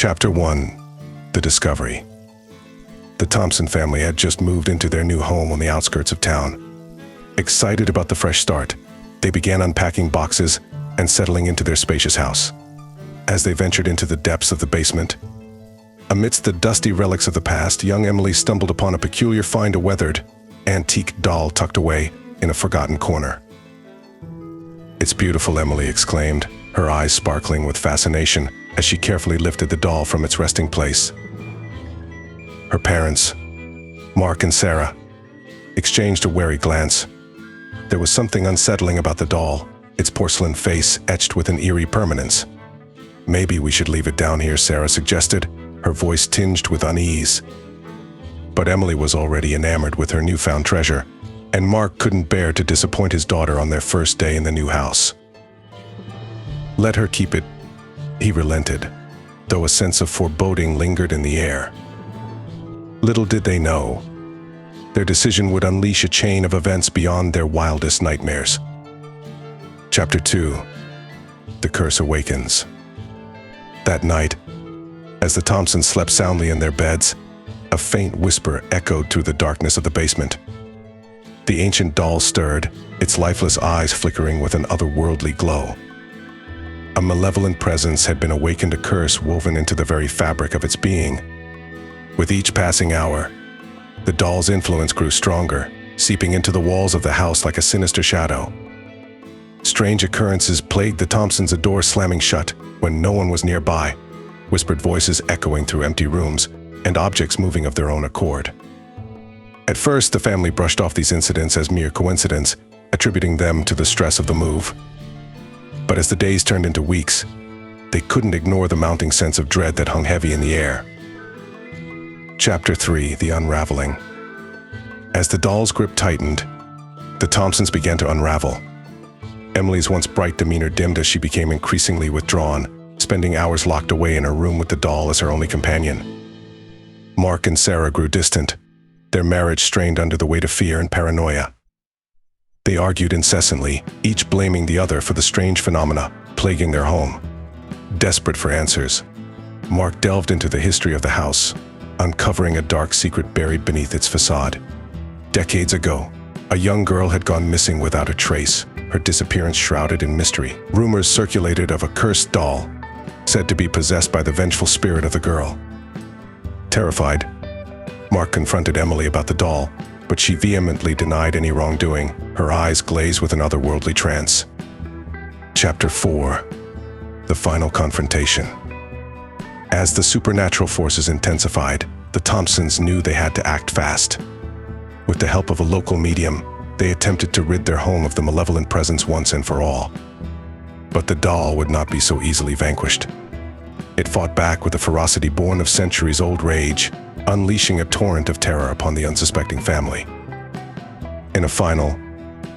Chapter 1. The Discovery. The Thompson family had just moved into their new home on the outskirts of town. Excited about the fresh start, they began unpacking boxes and settling into their spacious house. As they ventured into the depths of the basement, amidst the dusty relics of the past, young Emily stumbled upon a peculiar find, a weathered, antique doll tucked away in a forgotten corner. "It's beautiful," Emily exclaimed, her eyes sparkling with fascination as she carefully lifted the doll from its resting place. Her parents, Mark and Sarah, exchanged a wary glance. There was something unsettling about the doll, its porcelain face etched with an eerie permanence. "Maybe we should leave it down here," Sarah suggested, her voice tinged with unease. But Emily was already enamored with her newfound treasure, and Mark couldn't bear to disappoint his daughter on their first day in the new house. "Let her keep it," he relented, though a sense of foreboding lingered in the air. Little did they know, their decision would unleash a chain of events beyond their wildest nightmares. Chapter 2. The Curse Awakens. That night, as the Thompsons slept soundly in their beds, a faint whisper echoed through the darkness of the basement. The ancient doll stirred, its lifeless eyes flickering with an otherworldly glow. A malevolent presence had been awakened, a curse woven into the very fabric of its being. With each passing hour, the doll's influence grew stronger, seeping into the walls of the house like a sinister shadow. Strange occurrences plagued the Thompsons, a door slamming shut when no one was nearby, whispered voices echoing through empty rooms, and objects moving of their own accord. At first, the family brushed off these incidents as mere coincidence, attributing them to the stress of the move. But as the days turned into weeks, they couldn't ignore the mounting sense of dread that hung heavy in the air. Chapter 3. The Unraveling. As the doll's grip tightened, the Thompsons began to unravel. Emily's once bright demeanor dimmed as she became increasingly withdrawn, spending hours locked away in her room with the doll as her only companion. Mark and Sarah grew distant, their marriage strained under the weight of fear and paranoia. They argued incessantly, each blaming the other for the strange phenomena plaguing their home. Desperate for answers, Mark delved into the history of the house, uncovering a dark secret buried beneath its facade. Decades ago, a young girl had gone missing without a trace, her disappearance shrouded in mystery. Rumors circulated of a cursed doll, said to be possessed by the vengeful spirit of the girl. Terrified, Mark confronted Emily about the doll, but she vehemently denied any wrongdoing, her eyes glazed with an otherworldly trance. Chapter 4. The Final Confrontation. As the supernatural forces intensified, the Thompsons knew they had to act fast. With the help of a local medium, they attempted to rid their home of the malevolent presence once and for all. But the doll would not be so easily vanquished. It fought back with a ferocity born of centuries-old rage, unleashing a torrent of terror upon the unsuspecting family. In a final,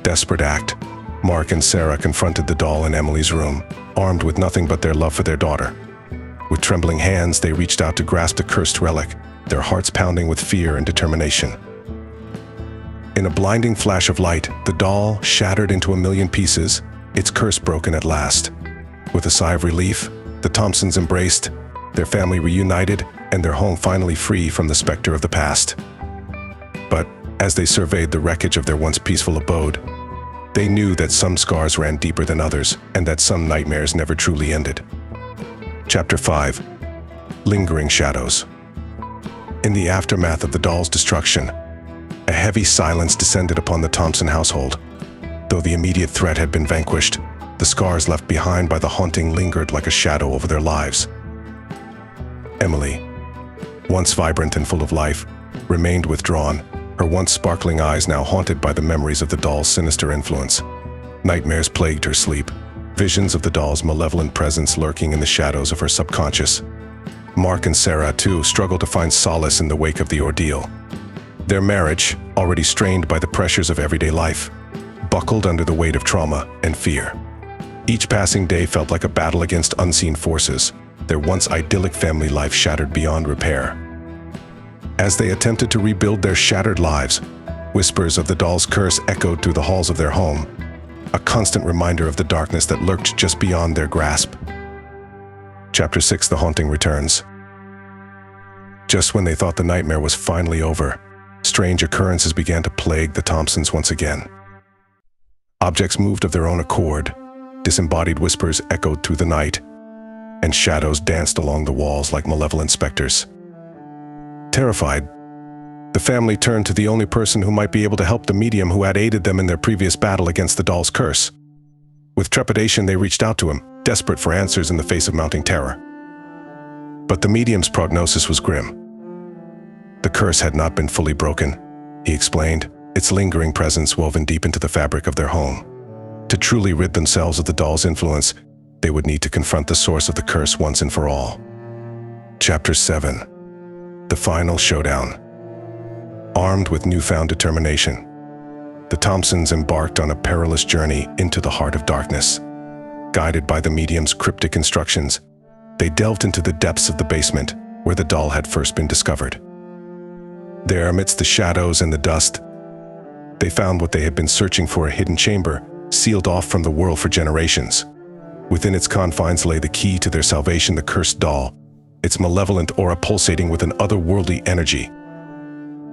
desperate act, Mark and Sarah confronted the doll in Emily's room, armed with nothing but their love for their daughter. With trembling hands, they reached out to grasp the cursed relic, their hearts pounding with fear and determination. In a blinding flash of light, the doll shattered into a million pieces, its curse broken at last. With a sigh of relief, the Thompsons embraced, their family reunited, and their home finally free from the specter of the past. But as they surveyed the wreckage of their once peaceful abode, they knew that some scars ran deeper than others, and that some nightmares never truly ended. Chapter 5. Lingering Shadows. In the aftermath of the doll's destruction, a heavy silence descended upon the Thompson household. Though the immediate threat had been vanquished, the scars left behind by the haunting lingered like a shadow over their lives. Emily, once vibrant and full of life, remained withdrawn, her once sparkling eyes now haunted by the memories of the doll's sinister influence. Nightmares plagued her sleep, visions of the doll's malevolent presence lurking in the shadows of her subconscious. Mark and Sarah, too, struggled to find solace in the wake of the ordeal. Their marriage, already strained by the pressures of everyday life, buckled under the weight of trauma and fear. Each passing day felt like a battle against unseen forces, their once idyllic family life shattered beyond repair. As they attempted to rebuild their shattered lives, whispers of the doll's curse echoed through the halls of their home, a constant reminder of the darkness that lurked just beyond their grasp. Chapter 6. The Haunting Returns. Just when they thought the nightmare was finally over, strange occurrences began to plague the Thompsons once again. Objects moved of their own accord, disembodied whispers echoed through the night, and shadows danced along the walls like malevolent specters. Terrified, the family turned to the only person who might be able to help the medium who had aided them in their previous battle against the doll's curse. With trepidation, they reached out to him, desperate for answers in the face of mounting terror. But the medium's prognosis was grim. The curse had not been fully broken, he explained, its lingering presence woven deep into the fabric of their home. To truly rid themselves of the doll's influence, they would need to confront the source of the curse once and for all. Chapter 7. The Final Showdown. Armed with newfound determination, the Thompsons embarked on a perilous journey into the heart of darkness. Guided by the medium's cryptic instructions, they delved into the depths of the basement where the doll had first been discovered. There, amidst the shadows and the dust, they found what they had been searching for: a hidden chamber, sealed off from the world for generations. Within its confines lay the key to their salvation, the cursed doll, its malevolent aura pulsating with an otherworldly energy.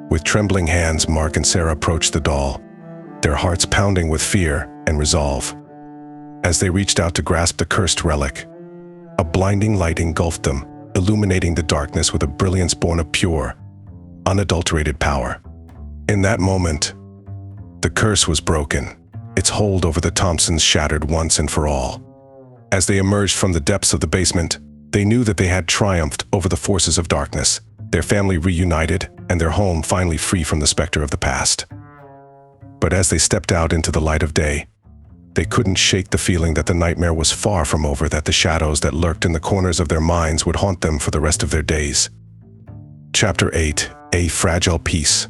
With trembling hands, Mark and Sarah approached the doll, their hearts pounding with fear and resolve. As they reached out to grasp the cursed relic, a blinding light engulfed them, illuminating the darkness with a brilliance born of pure, unadulterated power. In that moment, the curse was broken, its hold over the Thompsons shattered once and for all. As they emerged from the depths of the basement, they knew that they had triumphed over the forces of darkness, their family reunited, and their home finally free from the specter of the past. But as they stepped out into the light of day, they couldn't shake the feeling that the nightmare was far from over, that the shadows that lurked in the corners of their minds would haunt them for the rest of their days. Chapter 8. A Fragile Peace.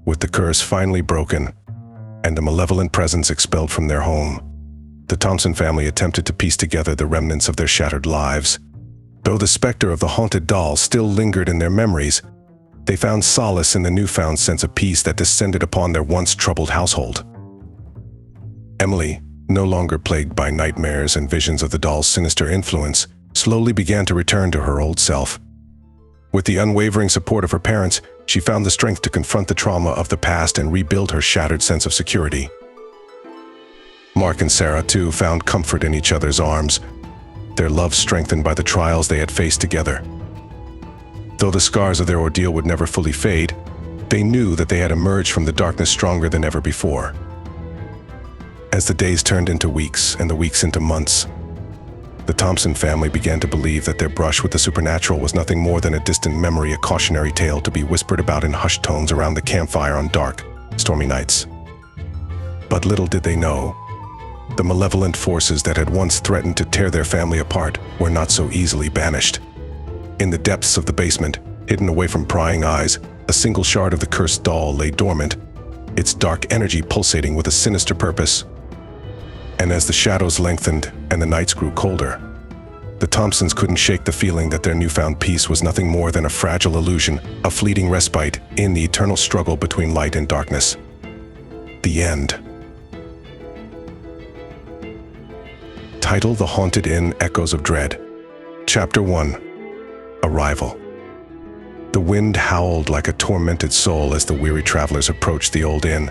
With the curse finally broken and a malevolent presence expelled from their home, the Thompson family attempted to piece together the remnants of their shattered lives. Though the specter of the haunted doll still lingered in their memories, they found solace in the newfound sense of peace that descended upon their once troubled household. Emily, no longer plagued by nightmares and visions of the doll's sinister influence, slowly began to return to her old self. With the unwavering support of her parents, she found the strength to confront the trauma of the past and rebuild her shattered sense of security. Mark and Sarah, too, found comfort in each other's arms, their love strengthened by the trials they had faced together. Though the scars of their ordeal would never fully fade, they knew that they had emerged from the darkness stronger than ever before. As the days turned into weeks and the weeks into months, the Thompson family began to believe that their brush with the supernatural was nothing more than a distant memory, a cautionary tale to be whispered about in hushed tones around the campfire on dark, stormy nights. But little did they know, the malevolent forces that had once threatened to tear their family apart were not so easily banished. In the depths of the basement, hidden away from prying eyes, a single shard of the cursed doll lay dormant, its dark energy pulsating with a sinister purpose. And as the shadows lengthened and the nights grew colder, the Thompsons couldn't shake the feeling that their newfound peace was nothing more than a fragile illusion, a fleeting respite in the eternal struggle between light and darkness. The end. Title: The Haunted Inn, Echoes of Dread. Chapter 1. Arrival. The wind howled like a tormented soul as the weary travelers approached the old inn.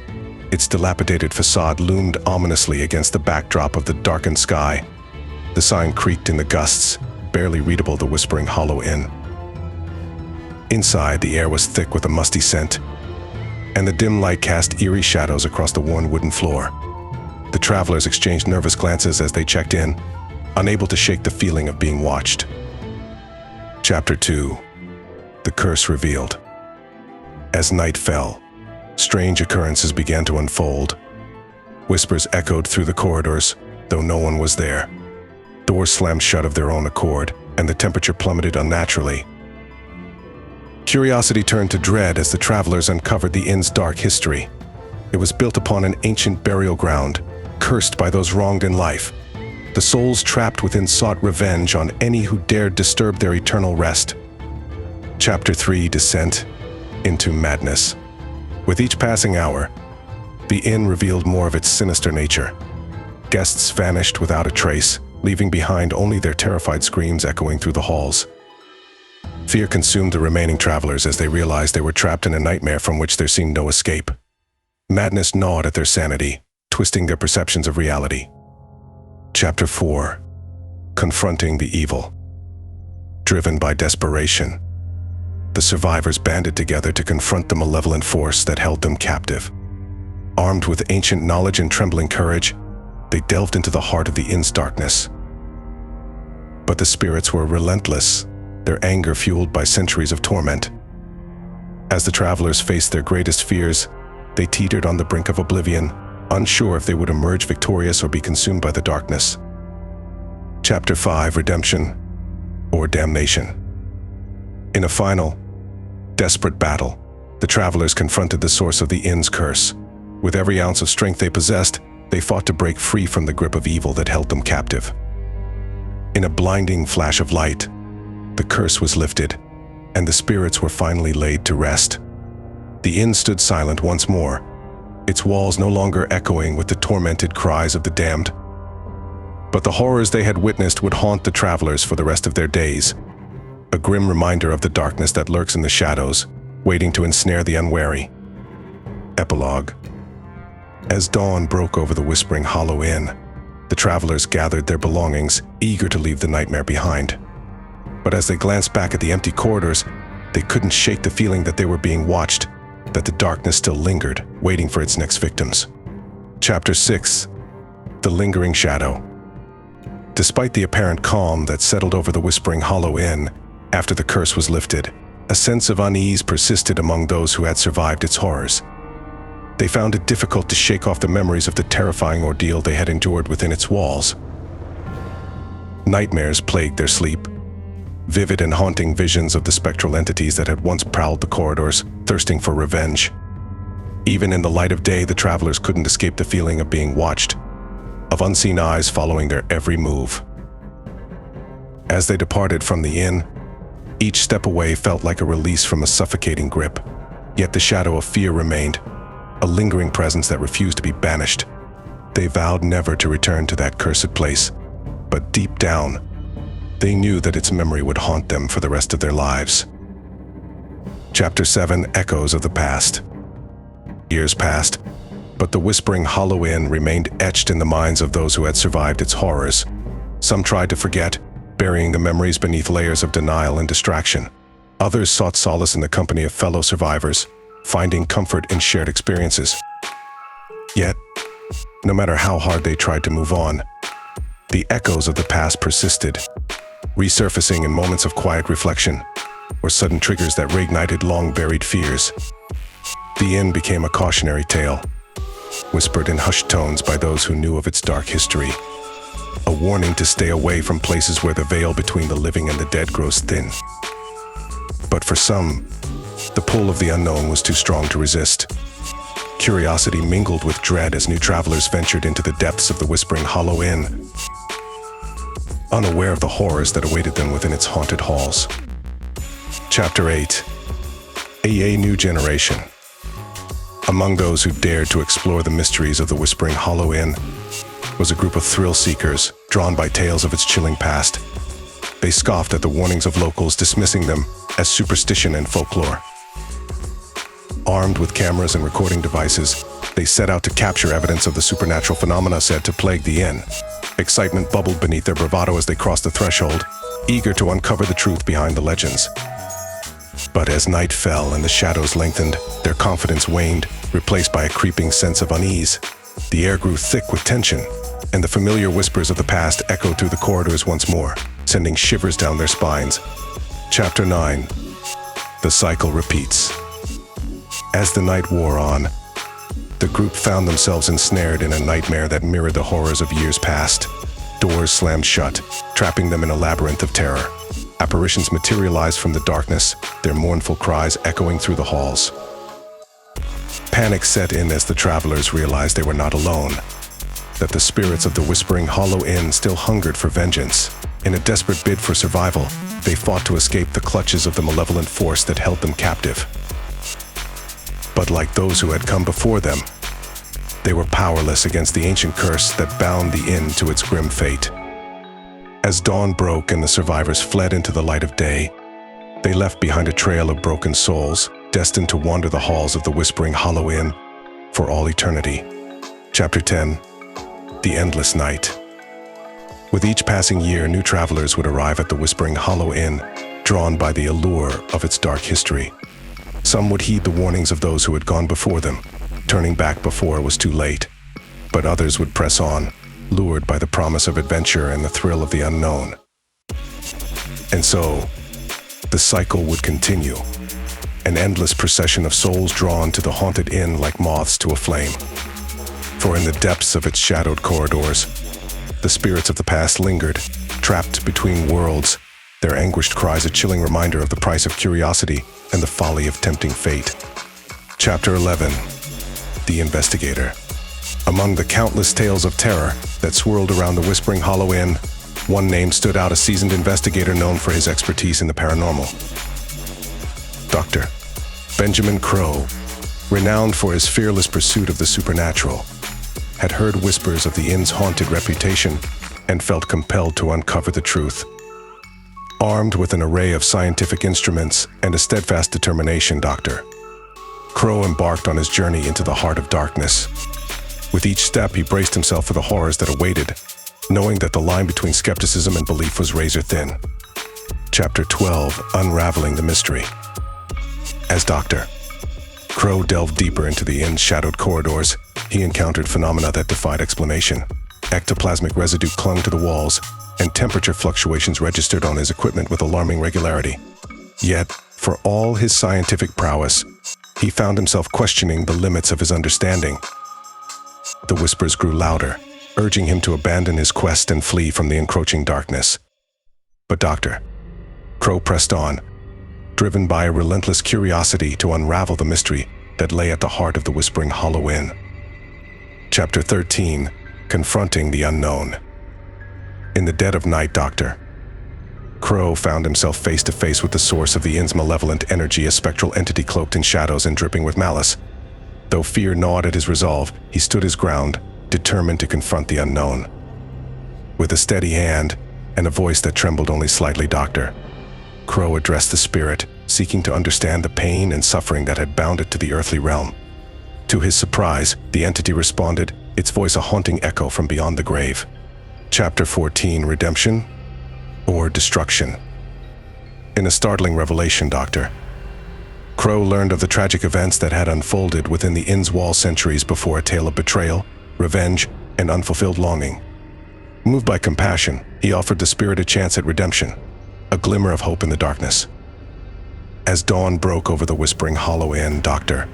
Its dilapidated facade loomed ominously against the backdrop of the darkened sky. The sign creaked in the gusts, barely readable, the Whispering Hollow Inn. Inside, the air was thick with a musty scent, and the dim light cast eerie shadows across the worn wooden floor. The travelers exchanged nervous glances as they checked in, unable to shake the feeling of being watched. Chapter 2. The Curse Revealed. As night fell, strange occurrences began to unfold. Whispers echoed through the corridors, though no one was there. Doors slammed shut of their own accord, and the temperature plummeted unnaturally. Curiosity turned to dread as the travelers uncovered the inn's dark history. It was built upon an ancient burial ground, cursed by those wronged in life. The souls trapped within sought revenge on any who dared disturb their eternal rest. Chapter 3. Descent into Madness. With each passing hour, the inn revealed more of its sinister nature. Guests vanished without a trace, leaving behind only their terrified screams echoing through the halls. Fear consumed the remaining travelers as they realized they were trapped in a nightmare from which there seemed no escape. Madness gnawed at their sanity, twisting their perceptions of reality. Chapter 4. Confronting the Evil. Driven by desperation, the survivors banded together to confront the malevolent force that held them captive. Armed with ancient knowledge and trembling courage, they delved into the heart of the inn's darkness. But the spirits were relentless, their anger fueled by centuries of torment. As the travelers faced their greatest fears, they teetered on the brink of oblivion, unsure if they would emerge victorious or be consumed by the darkness. Chapter 5. Redemption or Damnation. In a final, desperate battle, the travelers confronted the source of the inn's curse. With every ounce of strength they possessed, they fought to break free from the grip of evil that held them captive. In a blinding flash of light, the curse was lifted, and the spirits were finally laid to rest. The inn stood silent once more, its walls no longer echoing with the tormented cries of the damned. But the horrors they had witnessed would haunt the travelers for the rest of their days, a grim reminder of the darkness that lurks in the shadows, waiting to ensnare the unwary. Epilogue. As dawn broke over the Whispering Hollow Inn, the travelers gathered their belongings, eager to leave the nightmare behind. But as they glanced back at the empty corridors, they couldn't shake the feeling that they were being watched, that the darkness still lingered, waiting for its next victims. Chapter 6. The Lingering Shadow. Despite the apparent calm that settled over the Whispering Hollow Inn after the curse was lifted, a sense of unease persisted among those who had survived its horrors. They found it difficult to shake off the memories of the terrifying ordeal they had endured within its walls. Nightmares plagued their sleep, vivid and haunting visions of the spectral entities that had once prowled the corridors, thirsting for revenge. Even in the light of day, the travelers couldn't escape the feeling of being watched, of unseen eyes following their every move. As they departed from the inn, each step away felt like a release from a suffocating grip, yet the shadow of fear remained, a lingering presence that refused to be banished. They vowed never to return to that cursed place, but deep down, they knew that its memory would haunt them for the rest of their lives. Chapter 7. Echoes of the Past. Years passed, but the Whispering Hollow Inn remained etched in the minds of those who had survived its horrors. Some tried to forget, burying the memories beneath layers of denial and distraction. Others sought solace in the company of fellow survivors, finding comfort in shared experiences. Yet, no matter how hard they tried to move on, the echoes of the past persisted, resurfacing in moments of quiet reflection or sudden triggers that reignited long-buried fears. The inn became a cautionary tale, whispered in hushed tones by those who knew of its dark history, a warning to stay away from places where the veil between the living and the dead grows thin. But for some, the pull of the unknown was too strong to resist. Curiosity mingled with dread as new travelers ventured into the depths of the Whispering Hollow Inn, unaware of the horrors that awaited them within its haunted halls. Chapter 8. A New Generation. Among those who dared to explore the mysteries of the Whispering Hollow Inn was a group of thrill-seekers drawn by tales of its chilling past. They scoffed at the warnings of locals, dismissing them as superstition and folklore. Armed with cameras and recording devices, they set out to capture evidence of the supernatural phenomena said to plague the inn. Excitement bubbled beneath their bravado as they crossed the threshold, eager to uncover the truth behind the legends. But as night fell and the shadows lengthened, their confidence waned, replaced by a creeping sense of unease. The air grew thick with tension, and the familiar whispers of the past echoed through the corridors once more, sending shivers down their spines. Chapter 9. The cycle repeats. As the night wore on, the group found themselves ensnared in a nightmare that mirrored the horrors of years past. Doors slammed shut, trapping them in a labyrinth of terror. Apparitions materialized from the darkness, their mournful cries echoing through the halls. Panic set in as the travelers realized they were not alone, that the spirits of the Whispering Hollow Inn still hungered for vengeance. In a desperate bid for survival, they fought to escape the clutches of the malevolent force that held them captive. But like those who had come before them, they were powerless against the ancient curse that bound the inn to its grim fate. As dawn broke and the survivors fled into the light of day, They left behind a trail of broken souls, destined to wander the halls of the Whispering Hollow Inn for all eternity. Chapter 10. The Endless Night. With each passing year, new travelers would arrive at the Whispering Hollow Inn, drawn by the allure of its dark history. Some would heed the warnings of those who had gone before them, turning back before it was too late. But others would press on, lured by the promise of adventure and the thrill of the unknown. And so, the cycle would continue, an endless procession of souls drawn to the haunted inn like moths to a flame. For in the depths of its shadowed corridors, the spirits of the past lingered, trapped between worlds, their anguished cries a chilling reminder of the price of curiosity and the folly of tempting fate. Chapter 11. The Investigator. Among the countless tales of terror that swirled around the Whispering Hollow Inn, one name stood out: a seasoned investigator known for his expertise in the paranormal. Dr. Benjamin Crow, renowned for his fearless pursuit of the supernatural, had heard whispers of the inn's haunted reputation and felt compelled to uncover the truth. Armed with an array of scientific instruments and a steadfast determination, Dr. Crow embarked on his journey into the heart of darkness. With each step, he braced himself for the horrors that awaited, knowing that the line between skepticism and belief was razor thin. Chapter 12. Unraveling the Mystery. As Dr. Crow delved deeper into the inn's shadowed corridors, he encountered phenomena that defied explanation. Ectoplasmic residue clung to the walls, and temperature fluctuations registered on his equipment with alarming regularity. Yet, for all his scientific prowess, he found himself questioning the limits of his understanding. The whispers grew louder, urging him to abandon his quest and flee from the encroaching darkness. But Dr. Crow pressed on, driven by a relentless curiosity to unravel the mystery that lay at the heart of the Whispering Hollow Inn. Chapter 13. Confronting the Unknown. In the dead of night, Dr. Crow found himself face to face with the source of the inn's malevolent energy, a spectral entity cloaked in shadows and dripping with malice. Though fear gnawed at his resolve, he stood his ground, determined to confront the unknown. With a steady hand and a voice that trembled only slightly, Dr. Crow addressed the spirit, seeking to understand the pain and suffering that had bound it to the earthly realm. To his surprise, the entity responded, its voice a haunting echo from beyond the grave. Chapter 14. Redemption or Destruction. In a startling revelation, Dr. Crow learned of the tragic events that had unfolded within the inn's walls centuries before, a tale of betrayal, revenge, and unfulfilled longing. Moved by compassion, he offered the spirit a chance at redemption, a glimmer of hope in the darkness. As dawn broke over the Whispering Hollow Inn, Dr.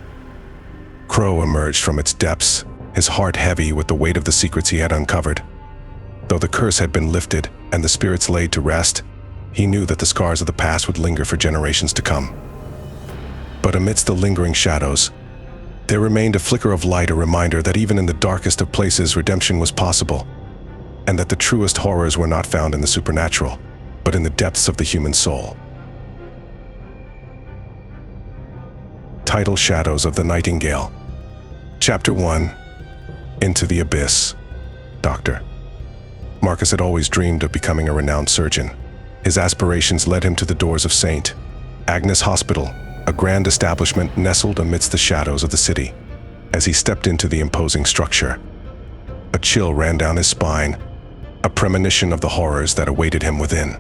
Crow emerged from its depths, his heart heavy with the weight of the secrets he had uncovered. Though the curse had been lifted and the spirits laid to rest, he knew that the scars of the past would linger for generations to come. But amidst the lingering shadows, there remained a flicker of light, a reminder that even in the darkest of places, redemption was possible, and that the truest horrors were not found in the supernatural, but in the depths of the human soul. Title: Shadows of the Nightingale. Chapter 1. Into the Abyss. Dr. Marcus had always dreamed of becoming a renowned surgeon. His aspirations led him to the doors of St. Agnes Hospital, a grand establishment nestled amidst the shadows of the city. As he stepped into the imposing structure, a chill ran down his spine, a premonition of the horrors that awaited him within.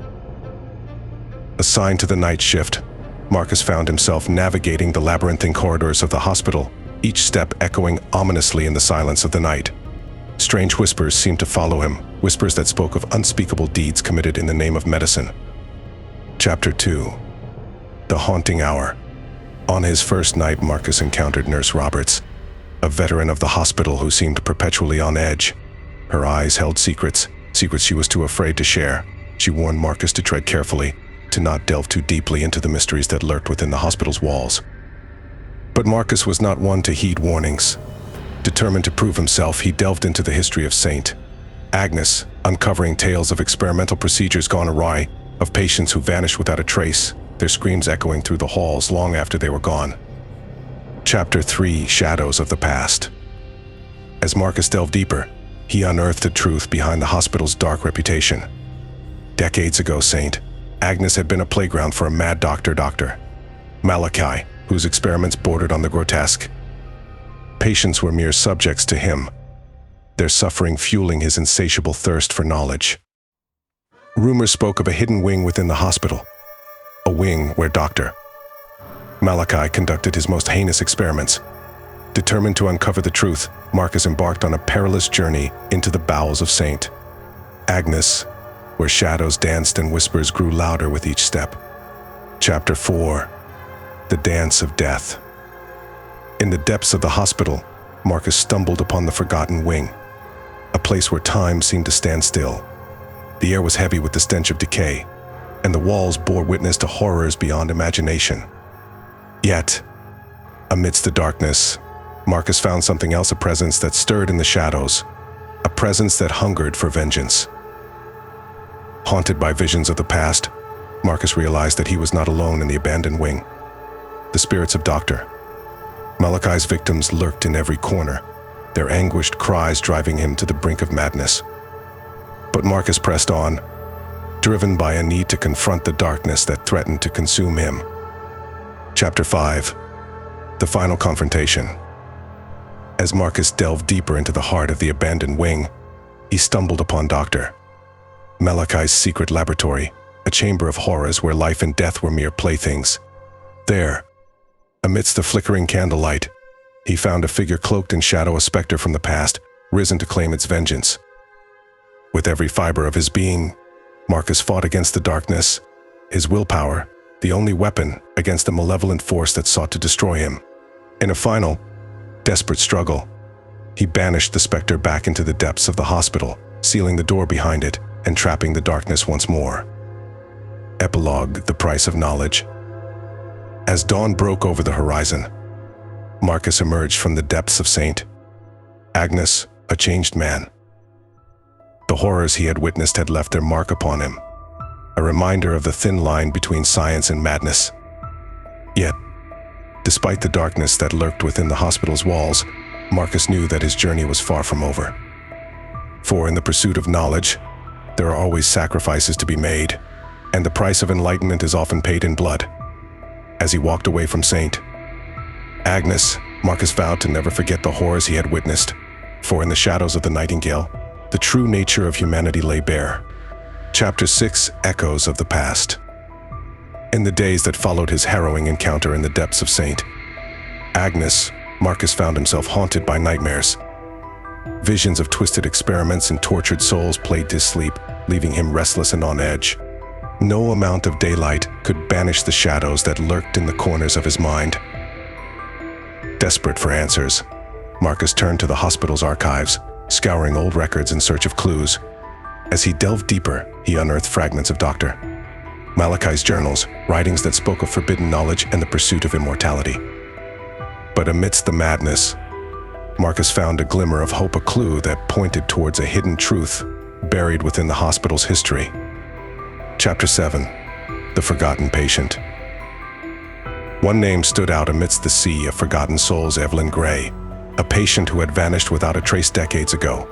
Assigned to the night shift, Marcus found himself navigating the labyrinthine corridors of the hospital, each step echoing ominously in the silence of the night. Strange whispers seemed to follow him, whispers that spoke of unspeakable deeds committed in the name of medicine. Chapter 2. The Haunting Hour. On his first night, Marcus encountered Nurse Roberts, a veteran of the hospital who seemed perpetually on edge. Her eyes held secrets she was too afraid to share. She warned Marcus to tread carefully, to not delve too deeply into the mysteries that lurked within the hospital's walls. But Marcus was not one to heed warnings. Determined to prove himself, he delved into the history of St. Agnes, uncovering tales of experimental procedures gone awry, of patients who vanished without a trace, their screams echoing through the halls long after they were gone. Chapter 3. Shadows of the Past. As Marcus delved deeper, he unearthed the truth behind the hospital's dark reputation. Decades ago, St. Agnes had been a playground for a mad doctor, Malachi, whose experiments bordered on the grotesque. Patients were mere subjects to him, their suffering fueling his insatiable thirst for knowledge. Rumors spoke of a hidden wing within the hospital, a wing where Dr. Malachi conducted his most heinous experiments. Determined to uncover the truth, Marcus embarked on a perilous journey into the bowels of St. Agnes, where shadows danced and whispers grew louder with each step. Chapter 4. The Dance of Death. In the depths of the hospital, Marcus stumbled upon the forgotten wing, a place where time seemed to stand still. The air was heavy with the stench of decay, and the walls bore witness to horrors beyond imagination. Yet, amidst the darkness, Marcus found something else, a presence that stirred in the shadows, a presence that hungered for vengeance. Haunted by visions of the past, Marcus realized that he was not alone in the abandoned wing. The spirits of Dr. Malachi's victims lurked in every corner, their anguished cries driving him to the brink of madness. But Marcus pressed on, driven by a need to confront the darkness that threatened to consume him. Chapter 5. The Final Confrontation. As Marcus delved deeper into the heart of the abandoned wing, he stumbled upon Dr. Malachi's secret laboratory, a chamber of horrors where life and death were mere playthings. There, amidst the flickering candlelight, he found a figure cloaked in shadow, a specter from the past, risen to claim its vengeance. With every fiber of his being, Marcus fought against the darkness, his willpower, the only weapon against the malevolent force that sought to destroy him. In a final, desperate struggle, he banished the specter back into the depths of the hospital, sealing the door behind it and trapping the darkness once more. Epilogue: The Price of Knowledge. As dawn broke over the horizon, Marcus emerged from the depths of St. Agnes, a changed man. The horrors he had witnessed had left their mark upon him, a reminder of the thin line between science and madness. Yet, despite the darkness that lurked within the hospital's walls, Marcus knew that his journey was far from over. For in the pursuit of knowledge, there are always sacrifices to be made, and the price of enlightenment is often paid in blood. As he walked away from St. Agnes, Marcus vowed to never forget the horrors he had witnessed, for in the shadows of the Nightingale, the true nature of humanity lay bare. Chapter 6. Echoes of the Past. In the days that followed his harrowing encounter in the depths of St. Agnes, Marcus found himself haunted by nightmares. Visions of twisted experiments and tortured souls plagued his sleep, leaving him restless and on edge. No amount of daylight could banish the shadows that lurked in the corners of his mind. Desperate for answers, Marcus turned to the hospital's archives, scouring old records in search of clues. As he delved deeper, he unearthed fragments of Dr. Malachi's journals, writings that spoke of forbidden knowledge and the pursuit of immortality. But amidst the madness, Marcus found a glimmer of hope, a clue that pointed towards a hidden truth buried within the hospital's history. Chapter 7. The Forgotten Patient. One name stood out amidst the sea of forgotten souls: Evelyn Gray, a patient who had vanished without a trace decades ago.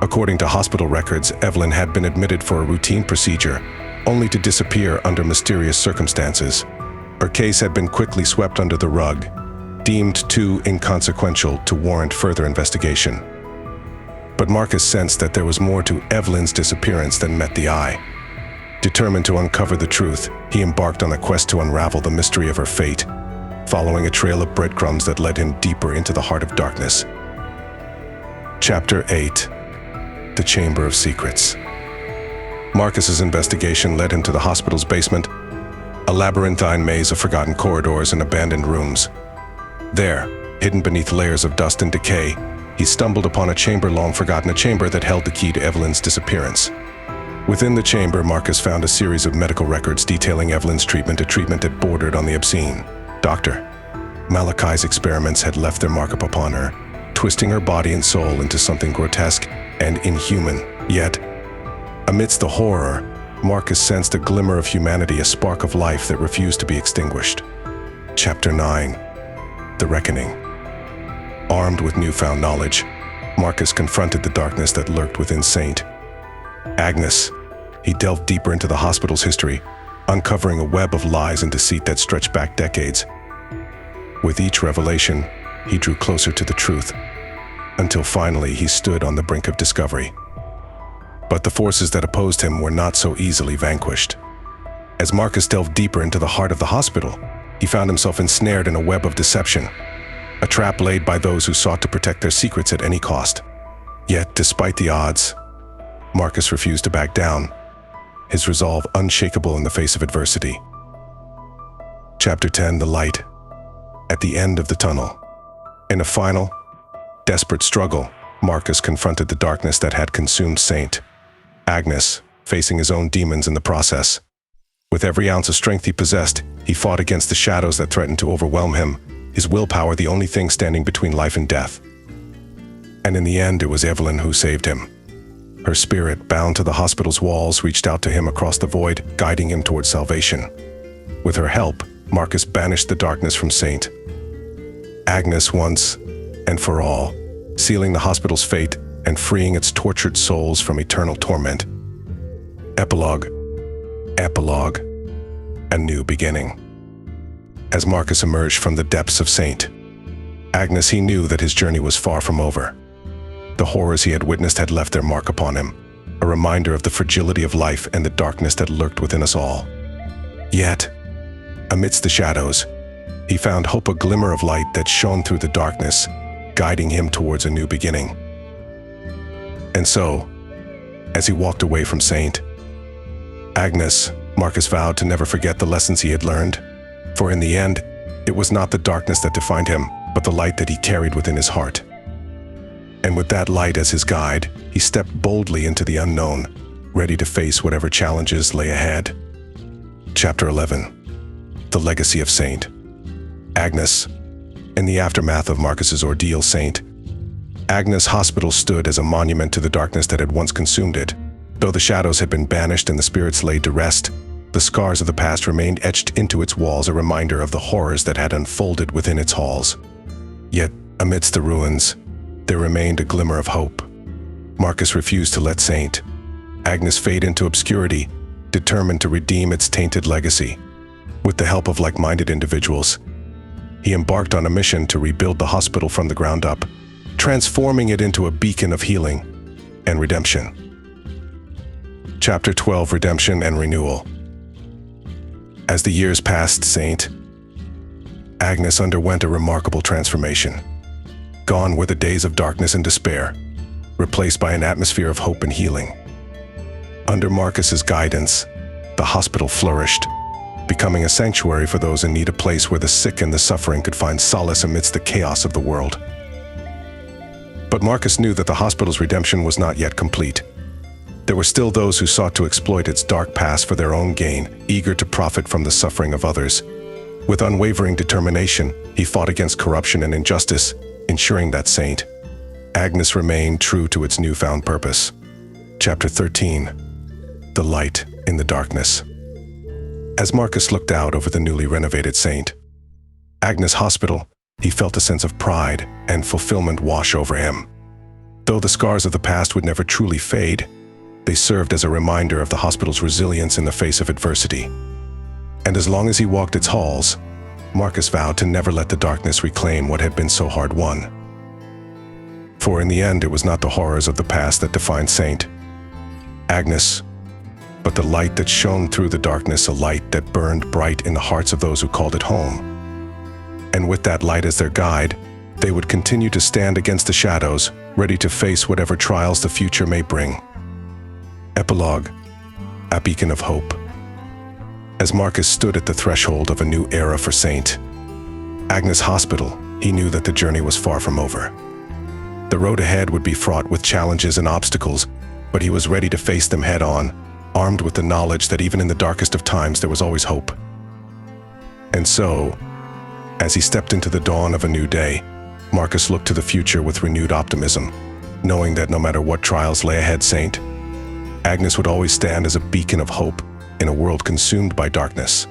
According to hospital records, Evelyn had been admitted for a routine procedure, only to disappear under mysterious circumstances. Her case had been quickly swept under the rug, deemed too inconsequential to warrant further investigation. But Marcus sensed that there was more to Evelyn's disappearance than met the eye. Determined to uncover the truth, he embarked on a quest to unravel the mystery of her fate, following a trail of breadcrumbs that led him deeper into the heart of darkness. Chapter 8. The Chamber of Secrets. Marcus's investigation led him to the hospital's basement, a labyrinthine maze of forgotten corridors and abandoned rooms. There, hidden beneath layers of dust and decay, he stumbled upon a chamber long forgotten, a chamber that held the key to Evelyn's disappearance. Within the chamber, Marcus found a series of medical records detailing Evelyn's treatment, a treatment that bordered on the obscene. Dr. Malachi's experiments had left their mark upon her, twisting her body and soul into something grotesque and inhuman. Yet, amidst the horror, Marcus sensed a glimmer of humanity, a spark of life that refused to be extinguished. Chapter 9. The Reckoning. Armed with newfound knowledge, Marcus confronted the darkness that lurked within St. Agnes. he delved deeper into the hospital's history, uncovering a web of lies and deceit that stretched back decades. With each revelation, he drew closer to the truth, until finally he stood on the brink of discovery. But the forces that opposed him were not so easily vanquished. As Marcus delved deeper into the heart of the hospital, he found himself ensnared in a web of deception, a trap laid by those who sought to protect their secrets at any cost. Yet, despite the odds, Marcus refused to back down, his resolve unshakable in the face of adversity. Chapter 10: The Light. At the end of the tunnel. In a final, desperate struggle, Marcus confronted the darkness that had consumed Saint Agnes, facing his own demons in the process. With every ounce of strength he possessed, he fought against the shadows that threatened to overwhelm him, his willpower the only thing standing between life and death. And in the end, it was Evelyn who saved him. Her spirit, bound to the hospital's walls, reached out to him across the void, guiding him towards salvation. With her help, Marcus banished the darkness from Saint Agnes once and for all, sealing the hospital's fate and freeing its tortured souls from eternal torment. Epilogue. A new beginning. As Marcus emerged from the depths of Saint Agnes, he knew that his journey was far from over. The horrors he had witnessed had left their mark upon him, a reminder of the fragility of life and the darkness that lurked within us all. Yet, amidst the shadows, he found hope, a glimmer of light that shone through the darkness, guiding him towards a new beginning. And so, as he walked away from Saint Agnes, Marcus vowed to never forget the lessons he had learned, for in the end, it was not the darkness that defined him, but the light that he carried within his heart. And with that light as his guide, he stepped boldly into the unknown, ready to face whatever challenges lay ahead. Chapter 11. The Legacy of Saint Agnes. In the aftermath of Marcus's ordeal, Saint Agnes Hospital stood as a monument to the darkness that had once consumed it. Though the shadows had been banished and the spirits laid to rest, the scars of the past remained etched into its walls, a reminder of the horrors that had unfolded within its halls. Yet, amidst the ruins, there remained a glimmer of hope. Marcus refused to let Saint Agnes fade into obscurity, determined to redeem its tainted legacy. With the help of like-minded individuals, he embarked on a mission to rebuild the hospital from the ground up, transforming it into a beacon of healing and redemption. Chapter 12: Redemption and Renewal. As the years passed, Saint Agnes underwent a remarkable transformation. Gone were the days of darkness and despair, replaced by an atmosphere of hope and healing. Under Marcus's guidance, the hospital flourished, becoming a sanctuary for those in need, a place where the sick and the suffering could find solace amidst the chaos of the world. But Marcus knew that the hospital's redemption was not yet complete. There were still those who sought to exploit its dark past for their own gain, eager to profit from the suffering of others. With unwavering determination, he fought against corruption and injustice, ensuring that Saint Agnes remained true to its newfound purpose. Chapter 13. The Light in the Darkness. As Marcus looked out over the newly renovated Saint Agnes Hospital, he felt a sense of pride and fulfillment wash over him. Though the scars of the past would never truly fade, they served as a reminder of the hospital's resilience in the face of adversity. And as long as he walked its halls, Marcus vowed to never let the darkness reclaim what had been so hard won. For in the end, it was not the horrors of the past that defined Saint Agnes, but the light that shone through the darkness, a light that burned bright in the hearts of those who called it home. And with that light as their guide, they would continue to stand against the shadows, ready to face whatever trials the future may bring. Epilogue. A beacon of hope. As Marcus stood at the threshold of a new era for Saint Agnes Hospital, he knew that the journey was far from over. The road ahead would be fraught with challenges and obstacles, but he was ready to face them head-on, armed with the knowledge that even in the darkest of times there was always hope. And so, as he stepped into the dawn of a new day, Marcus looked to the future with renewed optimism, knowing that no matter what trials lay ahead, Saint Agnes would always stand as a beacon of hope in a world consumed by darkness.